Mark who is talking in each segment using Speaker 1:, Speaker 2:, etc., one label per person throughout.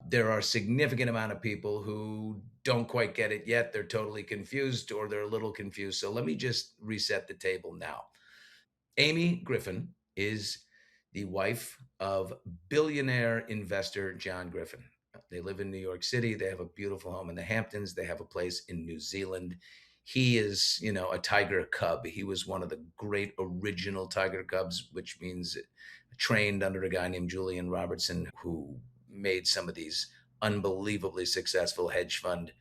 Speaker 1: There are a significant amount of people who don't quite get it yet. They're totally confused or they're a little confused. So let me just reset the table now. Amy Griffin is the wife of billionaire investor John Griffin. They live in New York City. They have a beautiful home in the Hamptons. They have a place in New Zealand. He is, a tiger cub. He was one of the great original tiger cubs, which means trained under a guy named Julian Robertson, who made some of these unbelievably successful hedge fund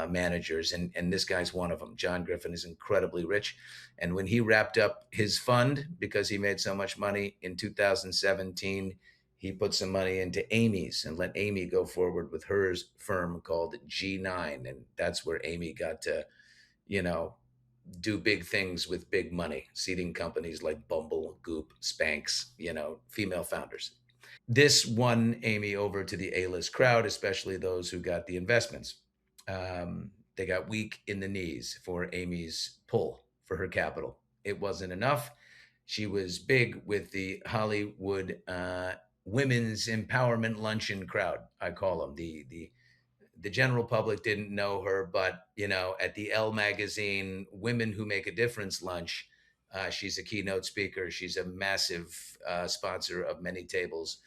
Speaker 1: managers, and this guy's one of them. John Griffin is incredibly rich, and when he wrapped up his fund because he made so much money in 2017, he put some money into Amy's and let Amy go forward with her firm called G9, and that's where Amy got to, you know, do big things with big money, seeding companies like Bumble, Goop, Spanx, female founders. This won Amy over to the A-list crowd, especially those who got the investments. They got weak in the knees for Amy's pull for her capital. It wasn't enough. She was big with the Hollywood women's empowerment luncheon crowd. I call them the general public didn't know her, but at the Elle magazine Women Who Make a Difference lunch, she's a keynote speaker. She's a massive sponsor of many tables.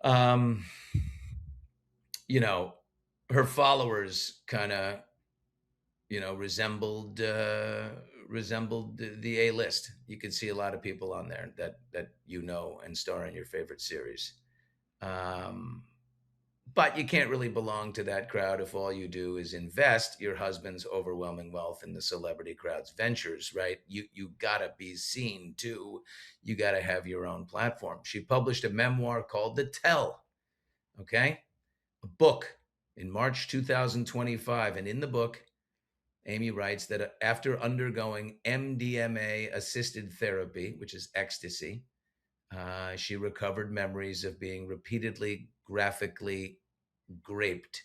Speaker 1: um, you know, her followers kind of, resembled the A list. You could see a lot of people on there that and star in your favorite series. Um, but you can't really belong to that crowd if all you do is invest your husband's overwhelming wealth in the celebrity crowd's ventures, right? You gotta be seen too. You gotta have your own platform. She published a memoir called The Tell. Okay, a book in March 2025. And in the book, Amy writes that after undergoing MDMA-assisted therapy, which is ecstasy, she recovered memories of being repeatedly graphically raped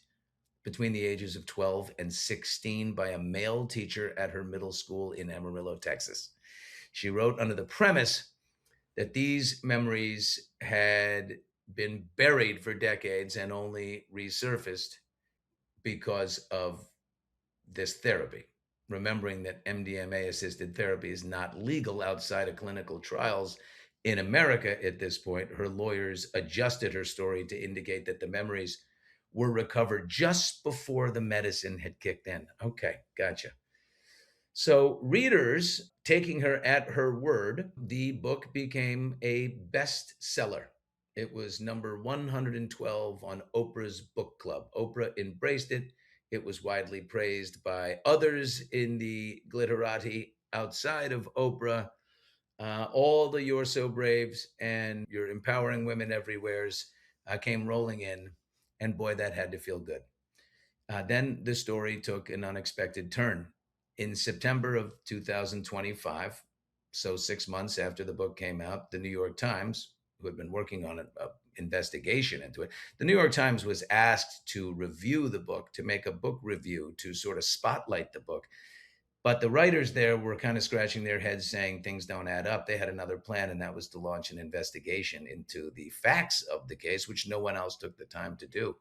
Speaker 1: between the ages of 12 and 16 by a male teacher at her middle school in Amarillo, Texas. She wrote under the premise that these memories had been buried for decades and only resurfaced because of this therapy. Remembering that MDMA assisted therapy is not legal outside of clinical trials in America at this point, her lawyers adjusted her story to indicate that the memories were recovered just before the medicine had kicked in. Okay, gotcha. So, readers taking her at her word, the book became a bestseller. It was number 112 on Oprah's book club. Oprah embraced it. It was widely praised by others in the glitterati outside of Oprah. All the You're So Braves and your empowering women everywheres came rolling in. And boy, that had to feel good. Then the story took an unexpected turn. In September of 2025, so 6 months after the book came out, the New York Times, who had been working on an investigation into it, the New York Times was asked to review the book, to make a book review, to sort of spotlight the book. But the writers there were kind of scratching their heads saying things don't add up. They had another plan, and that was to launch an investigation into the facts of the case, which no one else took the time to do.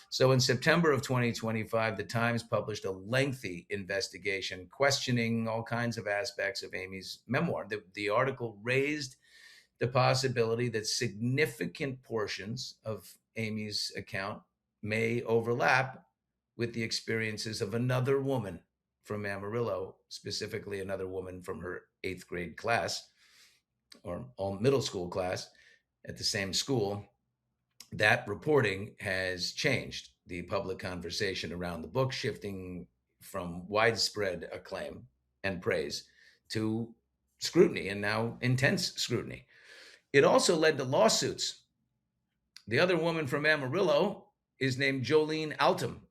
Speaker 1: So in September of 2025, the Times published a lengthy investigation questioning all kinds of aspects of Amy's memoir. The article raised the possibility that significant portions of Amy's account may overlap with the experiences of another woman from Amarillo, specifically another woman from her eighth grade class or middle school class at the same school. That reporting has changed the public conversation around the book, shifting from widespread acclaim and praise to scrutiny, and now intense scrutiny. It also led to lawsuits. The other woman from Amarillo is named Jolene Altum,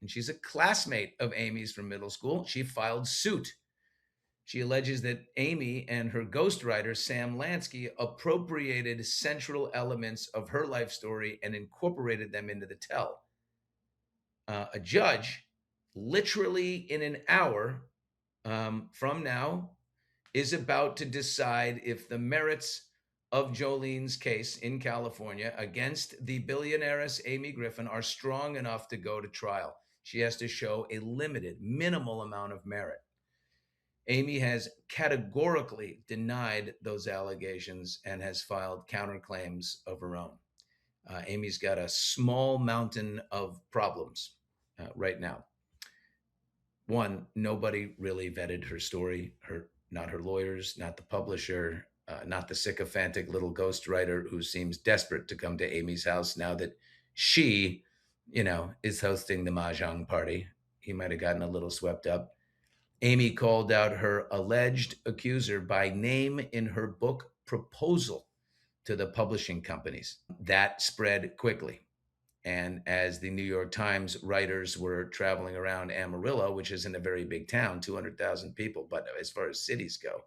Speaker 1: and she's a classmate of Amy's from middle school. She filed suit. She alleges that Amy and her ghostwriter, Sam Lansky, appropriated central elements of her life story and incorporated them into the tell. A judge, literally in an hour from now, is about to decide if the merits of Jolene's case in California against the billionairess Amy Griffin are strong enough to go to trial. She has to show a limited, minimal amount of merit. Amy has categorically denied those allegations and has filed counterclaims of her own. Amy's got a small mountain of problems right now. One, nobody really vetted her story. Not her lawyers, not the publisher, not the sycophantic little ghostwriter who seems desperate to come to Amy's house now that she, is hosting the mahjong party. He might have gotten a little swept up. Amy called out her alleged accuser by name in her book proposal to the publishing companies. That spread quickly. And as the New York Times writers were traveling around Amarillo, which isn't a very big town, 200,000 people, but as far as cities go,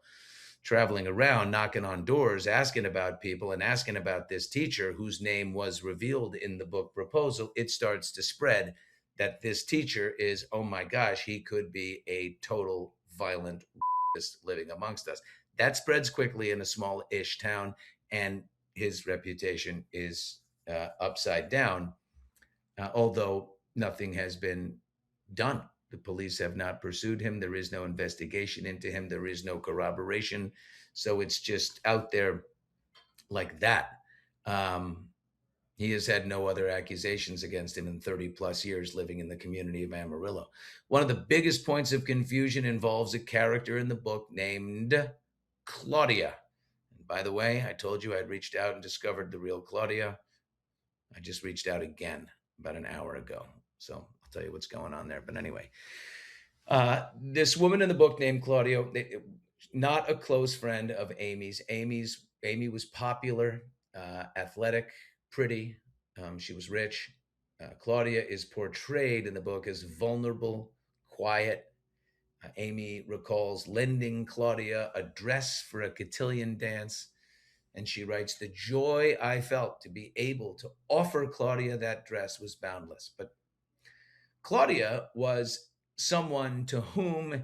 Speaker 1: traveling around, knocking on doors, asking about people and asking about this teacher whose name was revealed in the book proposal, it starts to spread that this teacher is, oh my gosh, he could be a total violent living amongst us. That spreads quickly in a small-ish town, and his reputation is upside down, although nothing has been done. The police have not pursued him. There is no investigation into him. There is no corroboration. So it's just out there like that. He has had no other accusations against him in 30 plus years living in the community of Amarillo. One of the biggest points of confusion involves a character in the book named Claudia. And by the way, I told you I'd reached out and discovered the real Claudia. I just reached out again about an hour ago. So I'll tell you what's going on there. But anyway, this woman in the book named Claudia, not a close friend of Amy's. Amy was popular, athletic, pretty. She was rich. Claudia is portrayed in the book as vulnerable, quiet. Amy recalls lending Claudia a dress for a cotillion dance. And she writes, the joy I felt to be able to offer Claudia that dress was boundless. But Claudia was someone to whom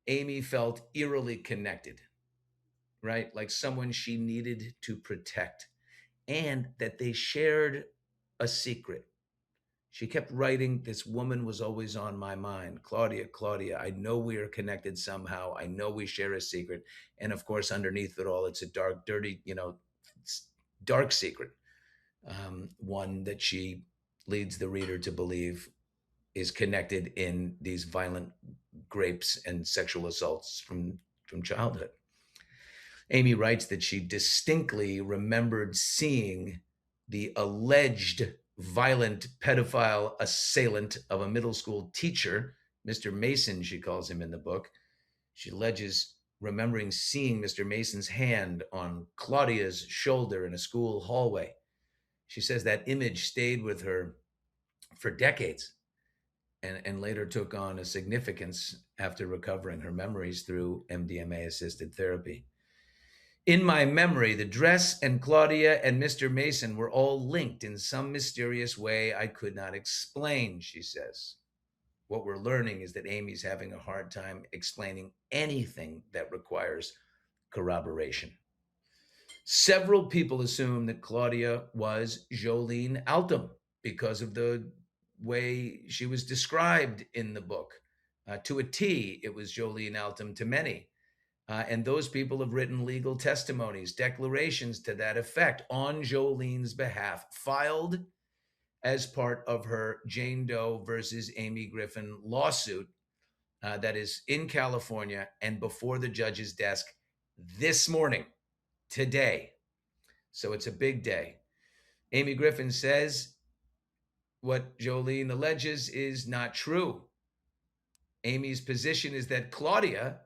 Speaker 1: Amy felt eerily connected, right? Like someone she needed to protect, and that they shared a secret. She kept writing, this woman was always on my mind. Claudia, Claudia, I know we are connected somehow. I know we share a secret. And of course, underneath it all, it's a dark, dirty, dark secret. One that she leads the reader to believe is connected in these violent rapes and sexual assaults from childhood. Amy writes that she distinctly remembered seeing the alleged violent pedophile assailant of a middle school teacher, Mr. Mason, she calls him in the book. She alleges remembering seeing Mr. Mason's hand on Claudia's shoulder in a school hallway. She says that image stayed with her for decades and later took on a significance after recovering her memories through MDMA-assisted therapy. In my memory, the dress and Claudia and Mr. Mason were all linked in some mysterious way I could not explain, she says. What we're learning is that Amy's having a hard time explaining anything that requires corroboration. Several people assume that Claudia was Jolene Altum because of the way she was described in the book. To a T, it was Jolene Altum to many. And those people have written legal testimonies, declarations to that effect on Jolene's behalf, filed as part of her Jane Doe versus Amy Griffin lawsuit that is in California and before the judge's desk this morning, today. So it's a big day. Amy Griffin says what Jolene alleges is not true. Amy's position is that Claudia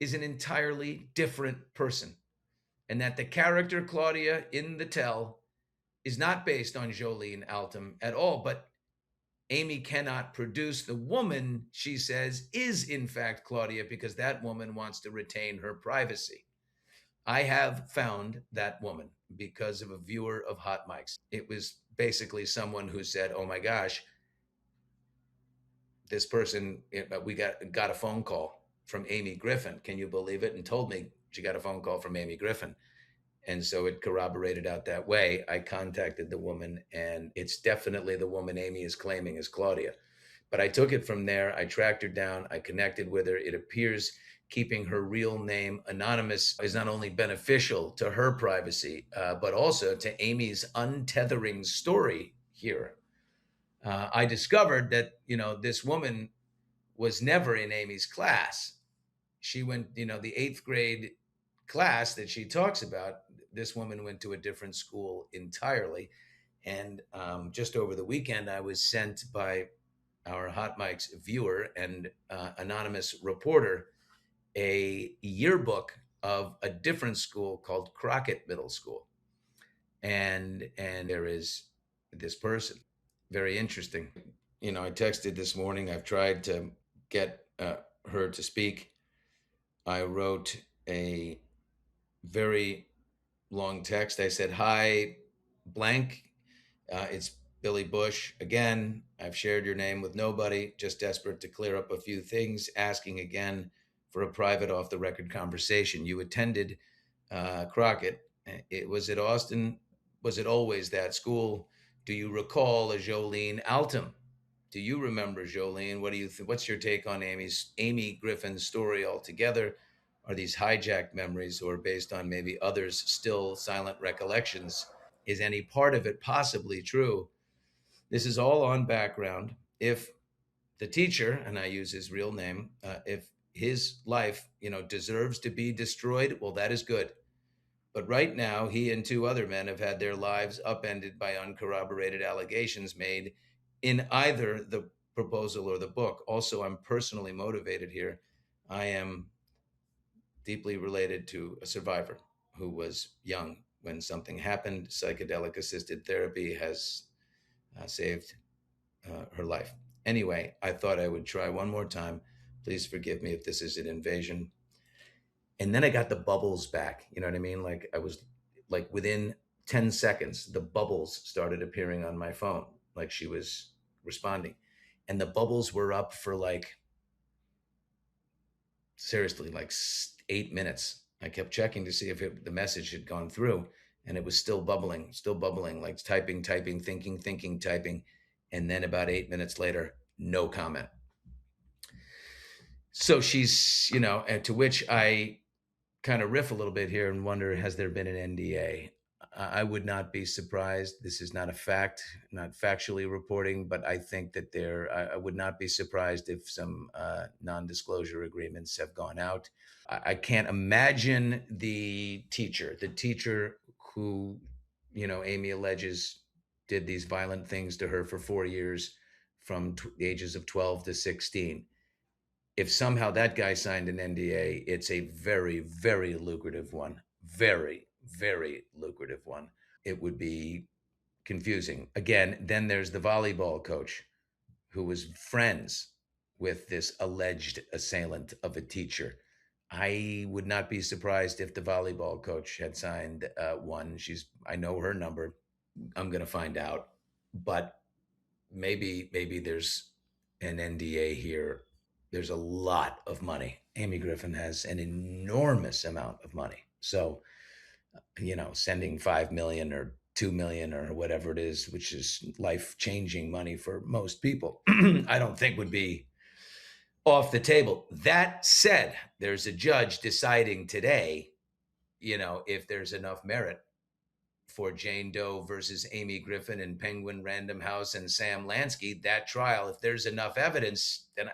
Speaker 1: is an entirely different person, and that the character Claudia in the tell is not based on Jolene Altum at all. But Amy cannot produce the woman, she says, is in fact Claudia because that woman wants to retain her privacy. I have found that woman because of a viewer of Hot Mics. It was basically someone who said, oh my gosh, this person, we got a phone call from Amy Griffin. Can you believe it? And told me she got a phone call from Amy Griffin. And so it corroborated out that way. I contacted the woman, and it's definitely the woman Amy is claiming is Claudia. But I took it from there. I tracked her down. I connected with her. It appears keeping her real name anonymous is not only beneficial to her privacy, but also to Amy's untethering story here. I discovered that, this woman was never in Amy's class. She went, the eighth grade class that she talks about. This woman went to a different school entirely. And just over the weekend, I was sent by our Hot Mics viewer and anonymous reporter a yearbook of a different school called Crockett Middle School. And there is this person. Very interesting. I texted this morning. I've tried to get her to speak. I wrote a very long text. I said, "Hi, blank. It's Billy Bush. Again, I've shared your name with nobody, just desperate to clear up a few things, asking again for a private off the record conversation. You attended Crockett. Was it Austin? Was it always that school? Do you recall a Jolene Altum? Do you remember Jolene? What do you think? What's your take on Amy Griffin's story altogether? Are these hijacked memories or based on maybe others' still silent recollections? Is any part of it possibly true? This is all on background. If the teacher, and I use his real name, if his life, deserves to be destroyed, well, that is good. But right now, he and two other men have had their lives upended by uncorroborated allegations made in either the proposal or the book. Also, I'm personally motivated here. I am deeply related to a survivor who was young when something happened. Psychedelic assisted therapy has saved her life. Anyway, I thought I would try one more time. Please forgive me if this is an invasion. And then I got the bubbles back. You know what I mean? Like I was like within 10 seconds, the bubbles started appearing on my phone, like she was responding. And the bubbles were up for like, seriously, like 8 minutes. I kept checking to see if the message had gone through, and it was still bubbling, like typing, typing, thinking, thinking, typing. And then about 8 minutes later, no comment. So she's, and to which I kind of riff a little bit here and wonder, has there been an NDA? I would not be surprised. This is not a fact, not factually reporting, but I think that I would not be surprised if some non-disclosure agreements have gone out. I can't imagine the teacher who, Amy alleges did these violent things to her for 4 years from the ages of 12 to 16. If somehow that guy signed an NDA, it's a very, very lucrative one. Very, very lucrative one. It would be confusing. Again, then there's the volleyball coach who was friends with this alleged assailant of a teacher. I would not be surprised if the volleyball coach had signed one. I know her number. I'm going to find out. But maybe there's an NDA here. There's a lot of money. Amy Griffin has an enormous amount of money. So, sending 5 million or 2 million or whatever it is, which is life changing money for most people, I don't think would be off the table. That said, there's a judge deciding today, if there's enough merit for Jane Doe versus Amy Griffin and Penguin Random House and Sam Lansky, that trial, if there's enough evidence, then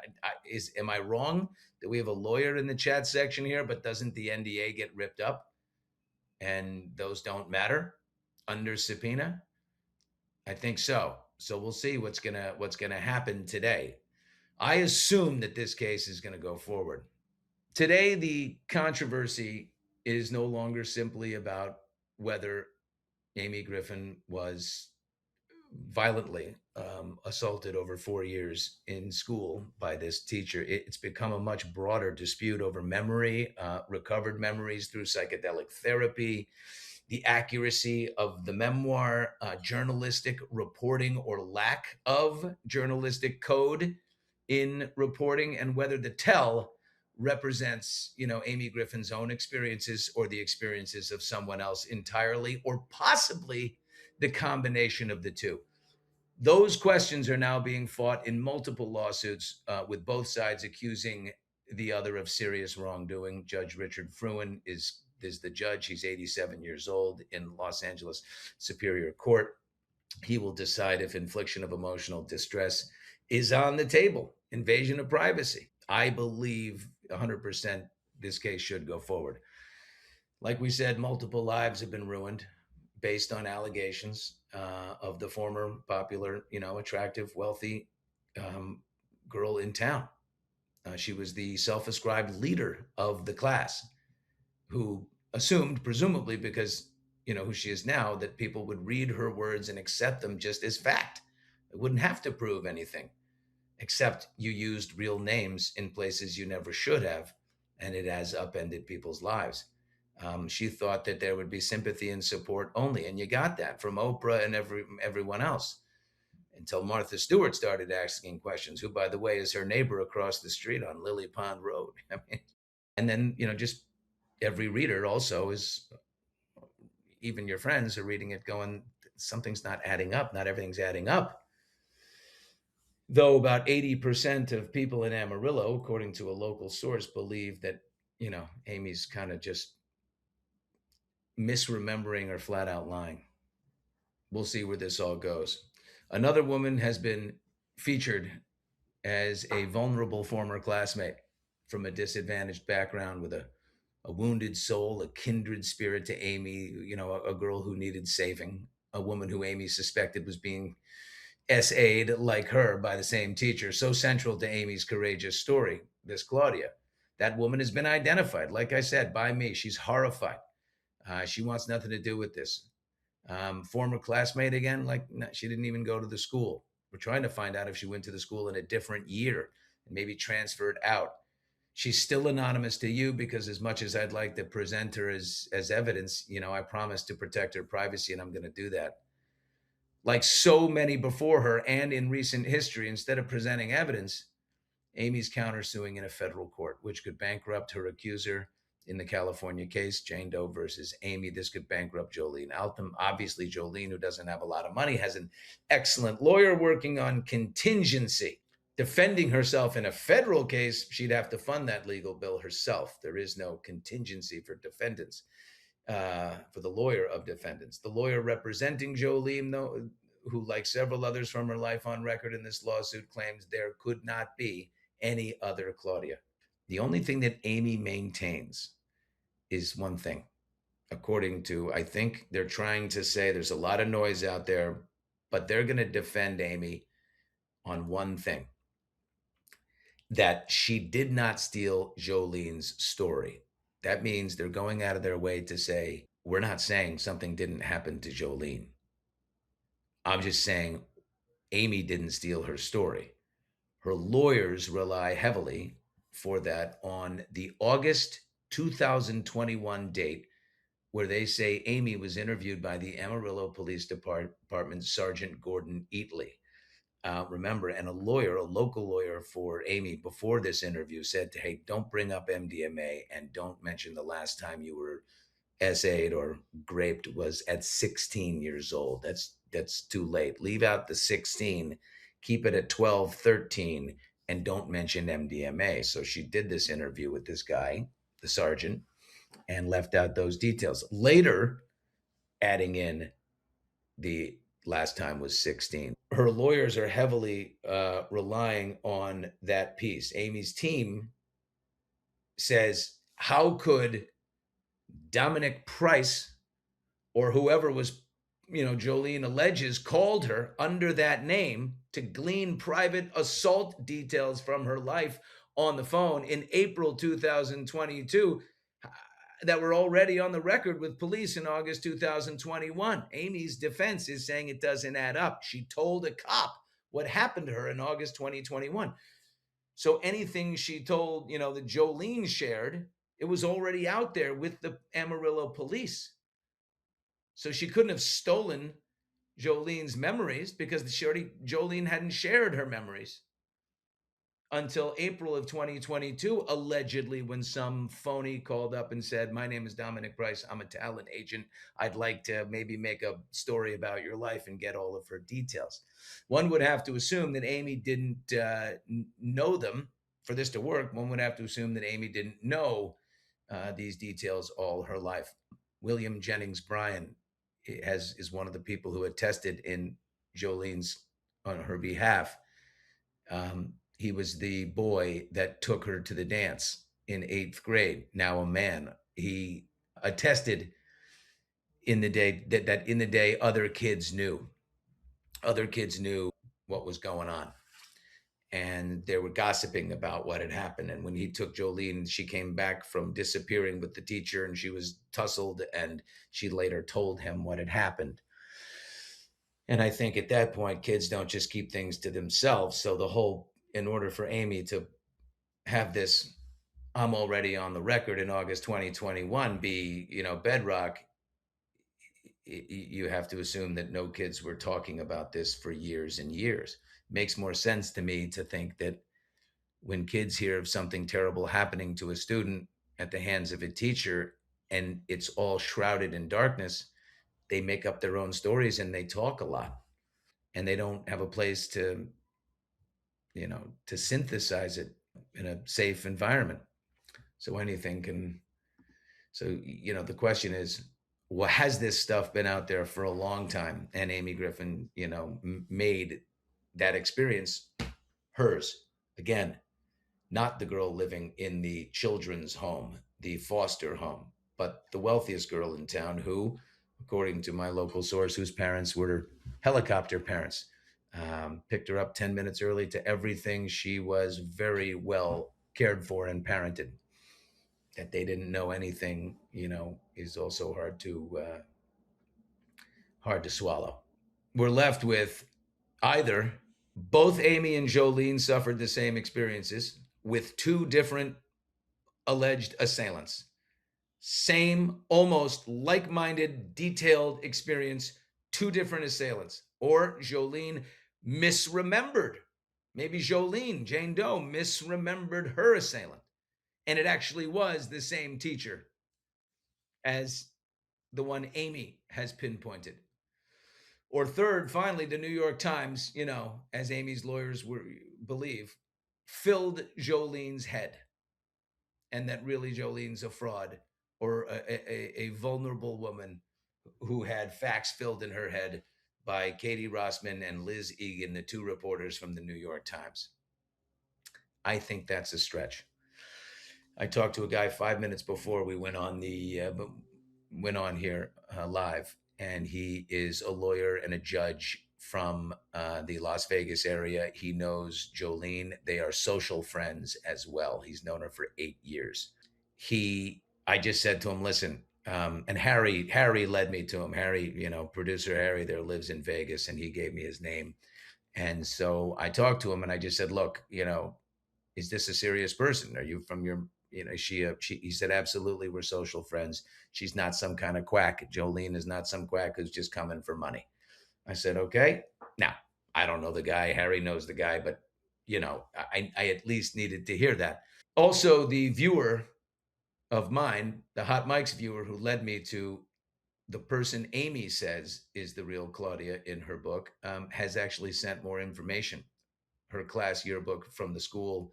Speaker 1: am I wrong that we have a lawyer in the chat section here, but doesn't the NDA get ripped up and those don't matter under subpoena? I think so. So we'll see what's gonna happen today. I assume that this case is going to go forward. Today, the controversy is no longer simply about whether Amy Griffin was violently assaulted over 4 years in school by this teacher. It's become a much broader dispute over memory, recovered memories through psychedelic therapy, the accuracy of the memoir, journalistic reporting or lack of journalistic code in reporting, and whether the tell represents, Amy Griffin's own experiences or the experiences of someone else entirely, or possibly the combination of the two. Those questions are now being fought in multiple lawsuits, with both sides accusing the other of serious wrongdoing. Judge Richard Fruin is the judge. He's 87 years old in Los Angeles Superior Court. He will decide if infliction of emotional distress is on the table. Invasion of privacy. I believe 100% this case should go forward. Like we said, multiple lives have been ruined based on allegations of the former popular, attractive, wealthy um, girl in town. She was the self ascribed leader of the class who assumed, presumably because, who she is now, that people would read her words and accept them just as fact. It wouldn't have to prove anything, except you used real names in places you never should have, and it has upended people's lives. She thought that there would be sympathy and support only, and you got that from Oprah and everyone else, until Martha Stewart started asking questions. Who, by the way, is her neighbor across the street on Lily Pond Road. I mean, and then just every reader also is, even your friends are reading it, going, something's not adding up. Not everything's adding up. Though about 80% of people in Amarillo, according to a local source, believe that, Amy's kind of just misremembering or flat out lying. We'll see where this all goes. Another woman has been featured as a vulnerable former classmate from a disadvantaged background with a wounded soul, a kindred spirit to Amy, a girl who needed saving, a woman who Amy suspected was being SA'd like her by the same teacher, so central to Amy's courageous story, this Claudia. That woman has been identified, like I said, by me. She's horrified. She wants nothing to do with this. Former classmate again, like no, she didn't even go to the school. We're trying to find out if she went to the school in a different year and maybe transferred out. She's still anonymous to you because, as much as I'd like to present her as evidence, I promised to protect her privacy, and I'm going to do that. Like so many before her and in recent history, instead of presenting evidence, Amy's countersuing in a federal court, which could bankrupt her accuser in the California case, Jane Doe versus Amy. This could bankrupt Jolene Altum. Obviously, Jolene, who doesn't have a lot of money, has an excellent lawyer working on contingency. Defending herself in a federal case, she'd have to fund that legal bill herself. There is no contingency for defendants, for the lawyer of defendants. The lawyer representing Jolene, though, who, like several others from her life on record in this lawsuit, claims there could not be any other Claudia. The only thing that Amy maintains is one thing. According to, I think they're trying to say, there's a lot of noise out there, but they're going to defend Amy on one thing, that she did not steal Jolene's story. That means they're going out of their way to say, we're not saying something didn't happen to Jolene. I'm just saying Amy didn't steal her story. Her lawyers rely heavily for that on the August 2021 date, where they say Amy was interviewed by the Amarillo Police Department Sergeant Gordon Eatley. Remember, and a local lawyer for Amy before this interview said, hey, don't bring up MDMA and don't mention the last time you were SA'd or raped was at 16 years old. That's too late. Leave out the 16, keep it at 12, 13, and don't mention MDMA. So she did this interview with this guy, the sergeant, and left out those details. Later, adding in the last time was 16. Her lawyers are heavily relying on that piece. Amy's team says, how could Dominic Price or whoever was, Jolene alleges called her under that name to glean private assault details from her life on the phone in April 2022 that were already on the record with police in August 2021. Amy's defense is saying it doesn't add up. She told a cop what happened to her in August 2021. So anything she told, that Jolene shared, it was already out there with the Amarillo police. So she couldn't have stolen Jolene's memories because Jolene hadn't shared her memories. until April of 2022, allegedly, when some phony called up and said, "My name is Dominic Price. I'm a talent agent. I'd like to maybe make a story about your life and get all of her details." One would have to assume that Amy didn't know them for this to work. One would have to assume that Amy didn't know these details all her life. William Jennings Bryan is one of the people who attested in Jolene's on her behalf. He was the boy that took her to the dance in eighth grade. Now a man. He attested in the day that in the day other kids knew what was going on, and they were gossiping about what had happened. And when he took Jolene, she came back from disappearing with the teacher, and she was tussled, and she later told him what had happened. And I think at that point, kids don't just keep things to themselves. So in order for Amy to have this "I'm already on the record in August 2021" be, bedrock, you have to assume that no kids were talking about this for years and years. Makes more sense to me to think that when kids hear of something terrible happening to a student at the hands of a teacher and it's all shrouded in darkness, they make up their own stories and they talk a lot, and they don't have a place to synthesize it in a safe environment. So anything can. So, the question is, well, has this stuff been out there for a long time? And Amy Griffin, made that experience hers. Again, not the girl living in the children's home, the foster home, but the wealthiest girl in town who, according to my local source, whose parents were helicopter parents, picked her up 10 minutes early to everything. She was very well cared for and parented. That they didn't know anything, is also hard to swallow. We're left with either both Amy and Jolene suffered the same experiences with two different alleged assailants. Same, almost like minded, detailed experience, two different assailants. Or Jolene misremembered. Maybe Jane Doe, misremembered her assailant. And it actually was the same teacher as the one Amy has pinpointed. Or third, finally, the New York Times, as Amy's lawyers believe, filled Jolene's head, and that really Jolene's a fraud or a vulnerable woman who had facts filled in her head by Katie Rossman and Liz Egan, the two reporters from the New York Times. I think that's a stretch. I talked to a guy 5 minutes before we went on here live, and he is a lawyer and a judge from the Las Vegas area. He knows Jolene. They are social friends as well. He's known her for 8 years. I just said to him, listen, and Harry led me to him. Harry, producer Harry there lives in Vegas, and he gave me his name. And so I talked to him, and I just said, look, is this a serious person? Are you from your, he said, absolutely. We're social friends. She's not some kind of quack. Jolene is not some quack who's just coming for money. I said, okay. Now, I don't know the guy. Harry knows the guy, but I at least needed to hear that. Also, the viewer of mine, the Hot Mike's viewer who led me to the person Amy says is the real Claudia in her book, has actually sent more information. Her class yearbook from the school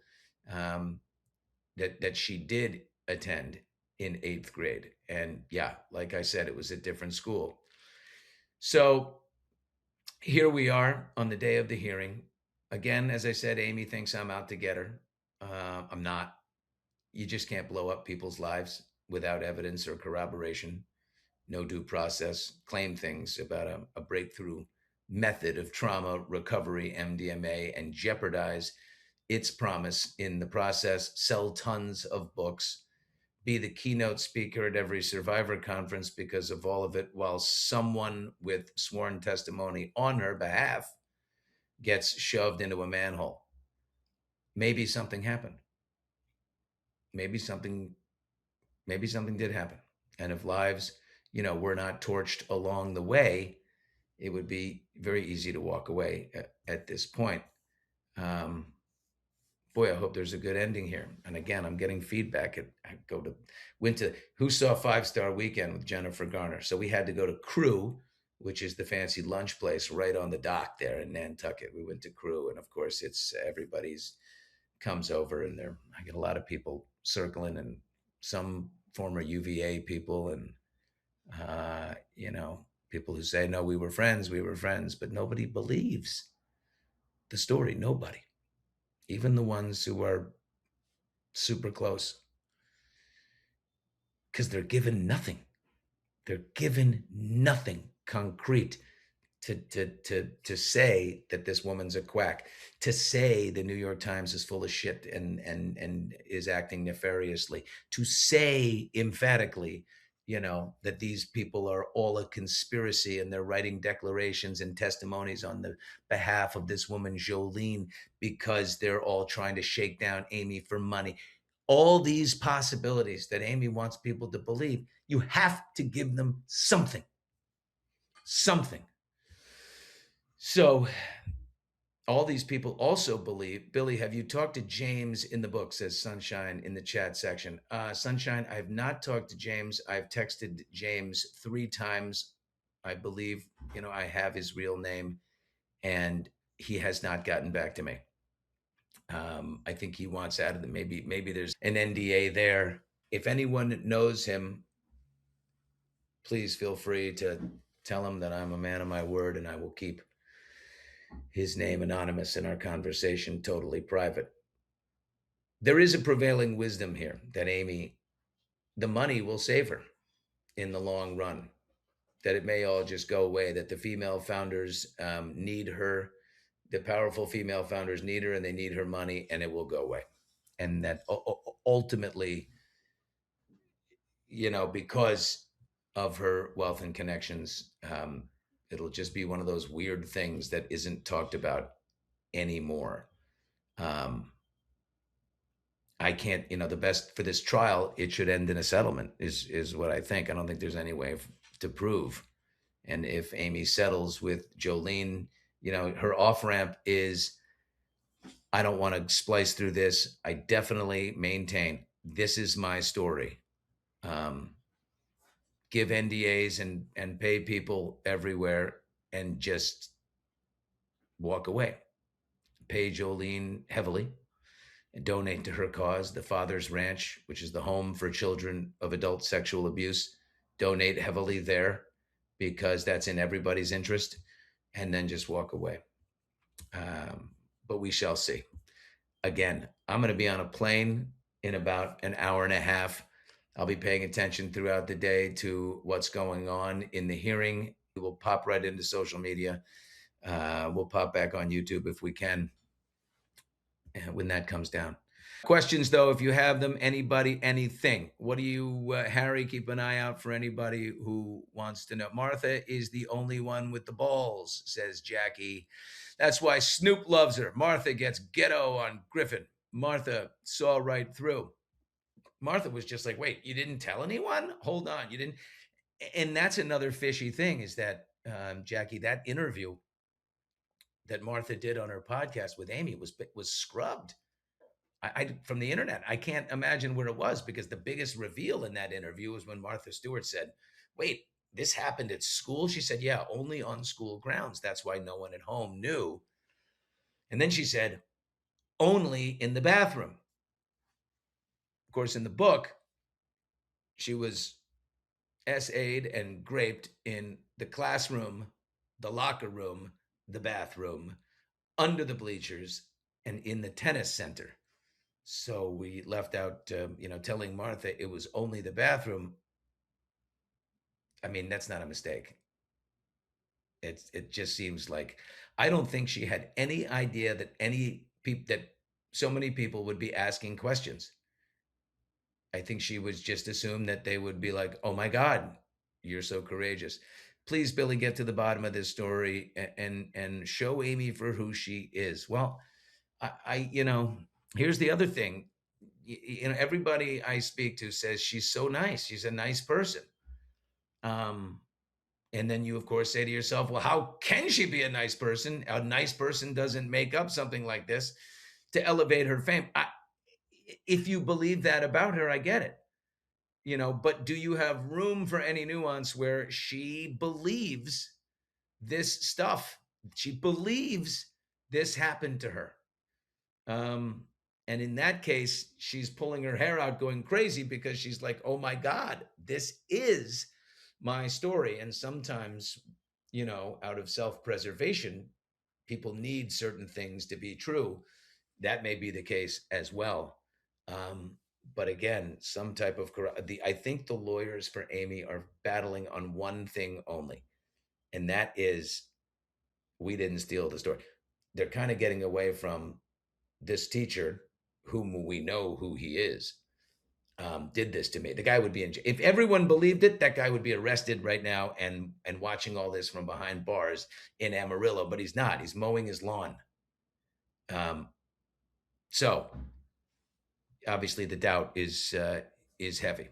Speaker 1: that she did attend in eighth grade. And yeah, like I said, it was a different school. So here we are on the day of the hearing. Again, as I said, Amy thinks I'm out to get her. I'm not. You just can't blow up people's lives without evidence or corroboration. No due process. Claim things about a breakthrough method of trauma recovery, MDMA, and jeopardize its promise in the process. Sell tons of books. Be the keynote speaker at every survivor conference because of all of it, while someone with sworn testimony on her behalf gets shoved into a manhole. Maybe something happened. Maybe something did happen. And if lives, were not torched along the way, it would be very easy to walk away at this point. boy, I hope there's a good ending here. And again, I'm getting feedback. Went to Who Saw Five Star Weekend with Jennifer Garner. So we had to go to Crew, which is the fancy lunch place right on the dock there in Nantucket. We went to Crew, and of course, it's everybody's comes over, and I get a lot of people circling, and some former UVA people, and people who say, no, we were friends, but nobody believes the story. Nobody, even the ones who are super close, because they're given nothing. They're given nothing concrete to say that this woman's a quack, to say the New York Times is full of shit and is acting nefariously, to say emphatically, that these people are all a conspiracy and they're writing declarations and testimonies on the behalf of this woman Jolene because they're all trying to shake down Amy for money. All these possibilities that Amy wants people to believe, you have to give them something. Something. So all these people also believe. Billy, have you talked to James in the book? Says Sunshine in the chat section. Sunshine, I have not talked to James. I've texted James 3 times. I believe, I have his real name, and he has not gotten back to me. I think he wants out of the, maybe there's an NDA there. If anyone knows him, please feel free to tell him that I'm a man of my word and I will keep his name anonymous in our conversation, totally private. There is a prevailing wisdom here that the money will save her in the long run, that it may all just go away, that the female founders need her, the powerful female founders need her, and they need her money, and it will go away. And that ultimately, because of her wealth and connections, it'll just be one of those weird things that isn't talked about anymore. I can't, the best for this trial, it should end in a settlement is what I think. I don't think there's any way to prove. And if Amy settles with Jolene, her off ramp is, I don't want to splice through this. I definitely maintain this is my story. Give NDAs and pay people everywhere and just walk away. Pay Jolene heavily and donate to her cause, the Father's Ranch, which is the home for children of adult sexual abuse. Donate heavily there because that's in everybody's interest, and then just walk away. But we shall see. Again, I'm going to be on a plane in about an hour and a half. I'll be paying attention throughout the day to what's going on in the hearing. We will pop right into social media. We'll pop back on YouTube if we can when that comes down. Questions, though, if you have them, anybody, anything. What do you, Harry, keep an eye out for anybody who wants to know. Martha is the only one with the balls, says Jackie. That's why Snoop loves her. Martha gets ghetto on Griffin. Martha saw right through. Martha was just like, wait, you didn't tell anyone? Hold on, you didn't. And that's another fishy thing is that, Jackie, that interview that Martha did on her podcast with Amy was scrubbed. From the internet. I can't imagine where it was because the biggest reveal in that interview was when Martha Stewart said, wait, this happened at school? She said, yeah, only on school grounds. That's why no one at home knew. And then she said, only in the bathroom. Of course, in the book, she was SA'd and graped in the classroom, the locker room, the bathroom, under the bleachers, and in the tennis center. So we left out, telling Martha it was only the bathroom. I mean, that's not a mistake. It just seems like I don't think she had any idea that so many people would be asking questions. I think she was just assumed that they would be like, "Oh my God, you're so courageous." Please, Billy, get to the bottom of this story and show Amy for who she is. Well, here's the other thing. Everybody I speak to says she's so nice. She's a nice person. And then you, of course, say to yourself, well, how can she be a nice person? A nice person doesn't make up something like this. to elevate her fame. If you believe that about her, I get it. But do you have room for any nuance where she believes this stuff? She believes this happened to her. Um, and in that case, she's pulling her hair out, going crazy because she's like, oh my God, this is my story. And sometimes, out of self preservation, people need certain things to be true. That may be the case as well. Um, but again, some type of I think the lawyers for Amy are battling on one thing only, and that is we didn't steal the story. They're kind of getting away from this teacher, whom we know who he is, did this to me. The guy would be in jail. If everyone believed it, that guy would be arrested right now and watching all this from behind bars in Amarillo. But he's not. He's mowing his lawn. So obviously the doubt is heavy.